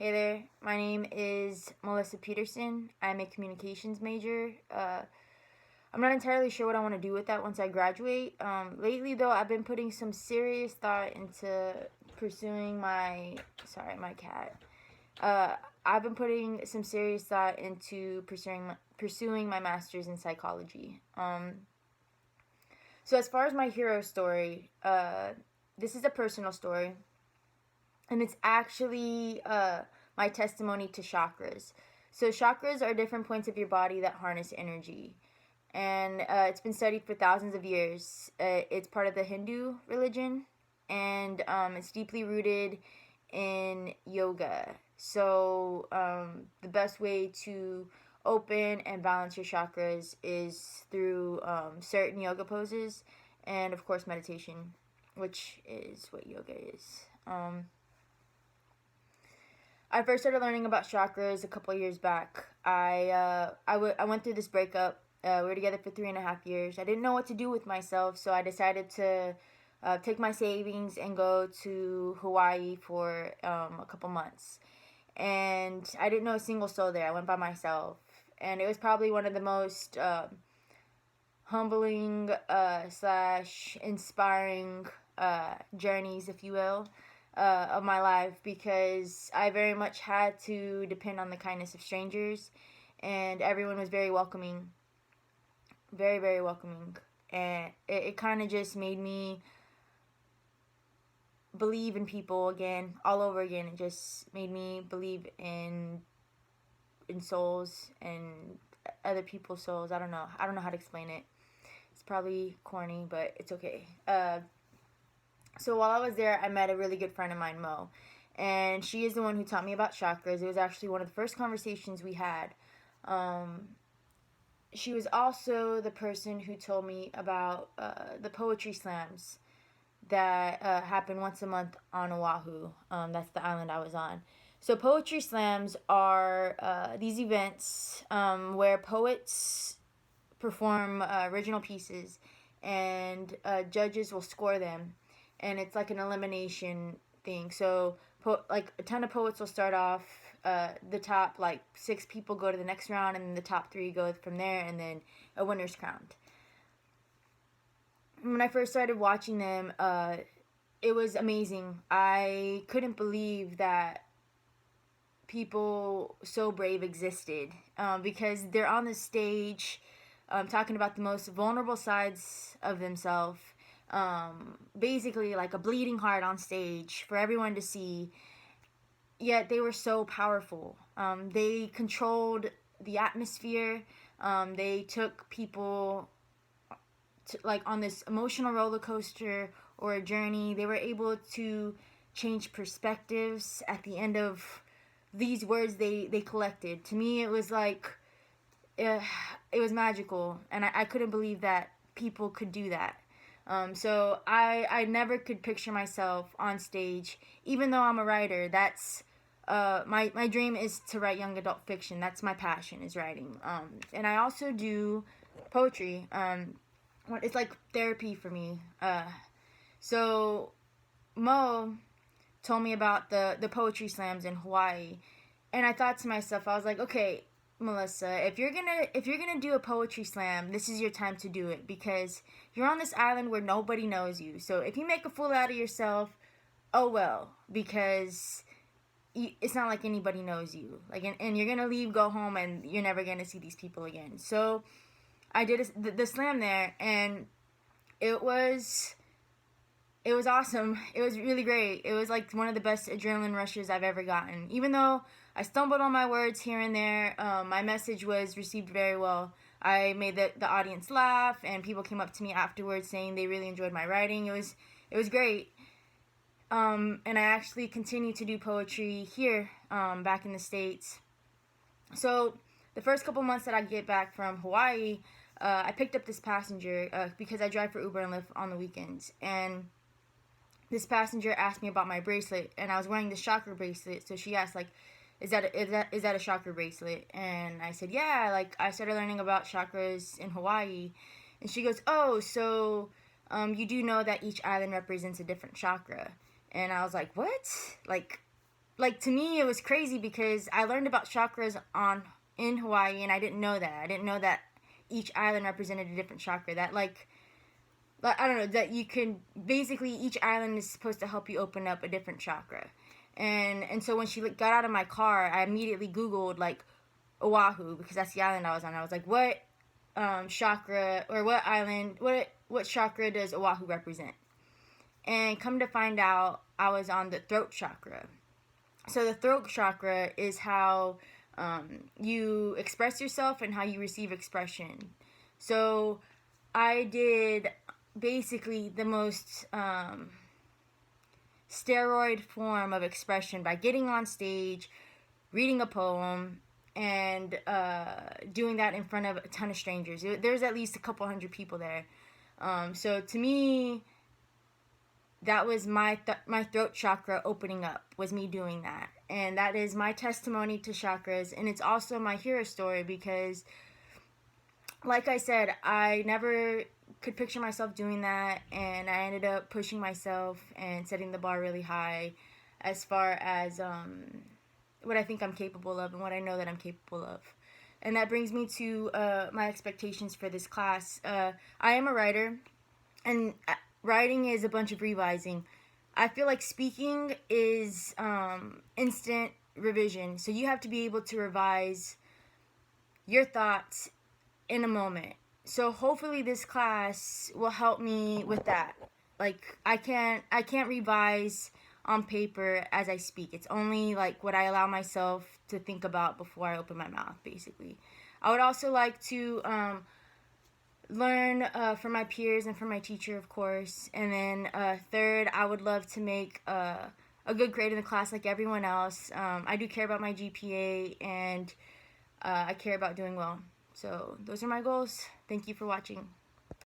Hey there, my name is Melissa Peterson. I'm a communications major. I'm not entirely sure what I want to do with that once I graduate. Lately, though, I've been putting some serious thought into pursuing my cat. Uh, I've been putting some serious thought into pursuing my master's in psychology. So as far as my hero story, this is a personal story, and it's actually my testimony to chakras. So chakras are different points of your body that harness energy, and it's been studied for thousands of years. It's part of the Hindu religion, and it's deeply rooted in yoga. So the best way to open and balance your chakras is through certain yoga poses, and of course meditation, which is what yoga is. I first started learning about chakras a couple of years back. I went through this breakup. We were together for 3.5 years. I didn't know what to do with myself, so I decided to take my savings and go to Hawaii for a couple months. And I didn't know a single soul there. I went by myself, and it was probably one of the most humbling slash inspiring journeys, if you will, of my life, because I very much had to depend on the kindness of strangers, and everyone was very welcoming, very, very welcoming. And it kind of just made me believe in people again, all over again. It just made me believe in souls and other people's souls. I don't know how to explain it. It's probably corny, but it's okay. So while I was there, I met a really good friend of mine, Mo, and she is the one who taught me about chakras. It was actually one of the first conversations we had. She was also the person who told me about the poetry slams that happen once a month on Oahu. That's the island I was on. So poetry slams are these events where poets perform original pieces, and judges will score them, and it's like an elimination thing. So like a ton of poets will start off. The top like 6 people go to the next round, and then the top 3 go from there, and then a winner's crowned. When I first started watching them, it was amazing. I couldn't believe that people so brave existed, because they're on the stage talking about the most vulnerable sides of themselves, basically like a bleeding heart on stage for everyone to see. Yet they were so powerful. They controlled the atmosphere. They took people like on this emotional roller coaster or a journey. They were able to change perspectives at the end of these words they collected. To me, it was like it was magical, and I couldn't believe that people could do that. So I never could picture myself on stage, even though I'm a writer. That's my dream is to write young adult fiction. That's my passion, is writing. And I also do poetry. It's like therapy for me. So Mo told me about the poetry slams in Hawaii, and I thought to myself, I was like, okay, Melissa, if you're gonna do a poetry slam, this is your time to do it, because you're on this island where nobody knows you. So if you make a fool out of yourself, oh well, because it's not like anybody knows you. Like, and you're gonna leave, go home, and you're never gonna see these people again. So I did the slam there, and it was awesome. It was really great. It was like one of the best adrenaline rushes I've ever gotten. Even though I stumbled on my words here and there, my message was received very well. I made the audience laugh, and people came up to me afterwards saying they really enjoyed my writing. It was great. And I actually continue to do poetry here, back in the States. So the first couple months that I get back from Hawaii, I picked up this passenger because I drive for Uber and Lyft on the weekends, and this passenger asked me about my bracelet, and I was wearing this chakra bracelet. So she asked, like, is that a chakra bracelet? And I said, yeah, like I started learning about chakras in Hawaii. And she goes, oh, so you do know that each island represents a different chakra? And I was like, what? Like like, to me, it was crazy because I learned about chakras in Hawaii, and I didn't know that. I didn't know that each island represented a different chakra. That, like, I don't know, that you can, basically, each island is supposed to help you open up a different chakra. And so when she got out of my car, I immediately Googled, like, Oahu, because that's the island I was on. I was like, what chakra, or what island, what chakra does Oahu represent? And come to find out, I was on the throat chakra. So the throat chakra is how you express yourself and how you receive expression. So I did basically the most steroid form of expression by getting on stage, reading a poem, and doing that in front of a ton of strangers. There's at least a couple hundred people there. So to me, that was my throat chakra opening up, was me doing that. And that is my testimony to chakras, and it's also my hero story because, like I said, I never could picture myself doing that, and I ended up pushing myself and setting the bar really high as far as what I think I'm capable of and what I know that I'm capable of. And that brings me to my expectations for this class. I am a writer, and writing is a bunch of revising. I feel like speaking is instant revision. So you have to be able to revise your thoughts in a moment. So hopefully this class will help me with that. Like, I can't revise on paper as I speak. It's only like what I allow myself to think about before I open my mouth, basically. I would also like to learn from my peers and from my teacher, of course. And then third, I would love to make a good grade in the class like everyone else. I do care about my GPA, and I care about doing well. So those are my goals. Thank you for watching.